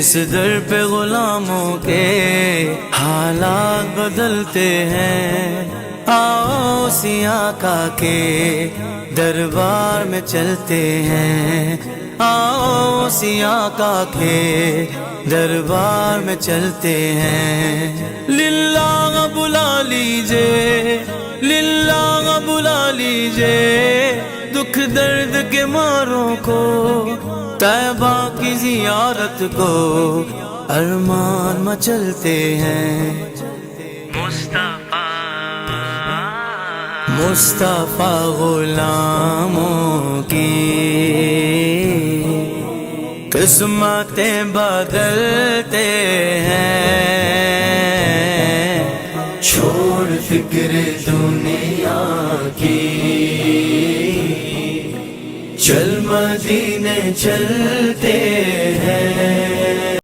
اس در پہ غلاموں کے حالات بدلتے ہیں، آؤ سیاہ کا کے دربار میں چلتے ہیں، آؤ سیاہ کا کے دربار میں چلتے ہیں۔ للہ بلا لیجئے، للہ بلا لیجئے دکھ درد کے ماروں کو، طیبہ کی زیارت کو ارمان مچلتے ہیں۔ مصطفیٰ غلاموں کی قسمتیں بدلتے ہیں، چھوڑ فکر دنیا کی چل مدینے چلتے ہیں۔